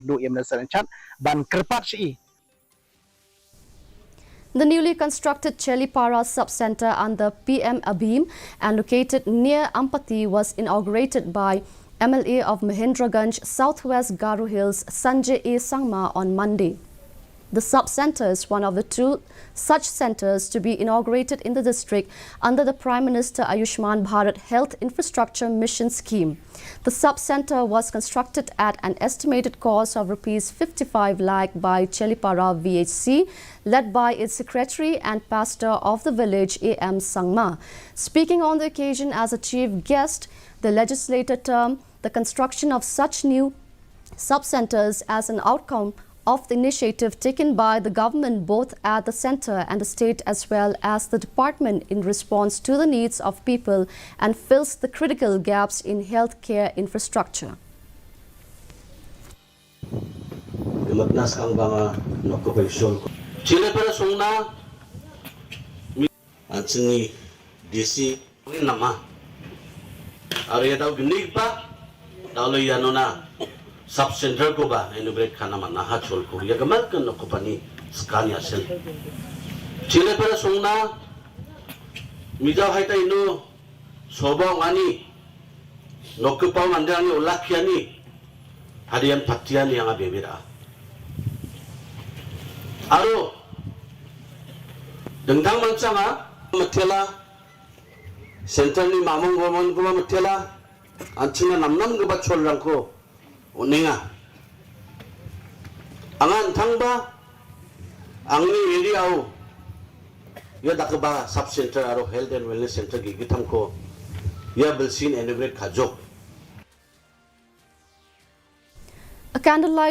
ban kerpat si. The newly constructed Chelipara sub-center under Pm-Abhim and located near Ampati was inaugurated by MLA of Mahendraganj, Southwest Garo Hills, Sanjay A. Sangma on Monday. The sub-center is one of the two such centers to be inaugurated in the district under the Prime Minister Ayushman Bharat Health Infrastructure Mission scheme. The sub-center was constructed at an estimated cost of Rs 55 lakh by Chelipara VHC, led by its secretary and pastor of the village, A.M. Sangma. Speaking on the occasion as a chief guest, the legislator termed the construction of such new sub-centers as an outcome of the initiative taken by the government both at the centre and the state as well as the department in response to the needs of people and fills the critical gaps in healthcare infrastructure. Chelipara sungna anchini DC nama area daw ginig pa daw yanona sub center ko ba inaugurate kana mana hachol ko yagamal kan no company skania sel Chelipara sungna mijaw haita ino sobong ani nokupau mandani ulakiani hadian patiani yang abebira aro dengtang mancanga matela center ni mamong gomon kuma matela ancinga namnam geba cholrangko uninga angan thangba angni area ya dakba sub center aro health and wellness center gi githamko ya bilsin inaugurate khajok. A candlelight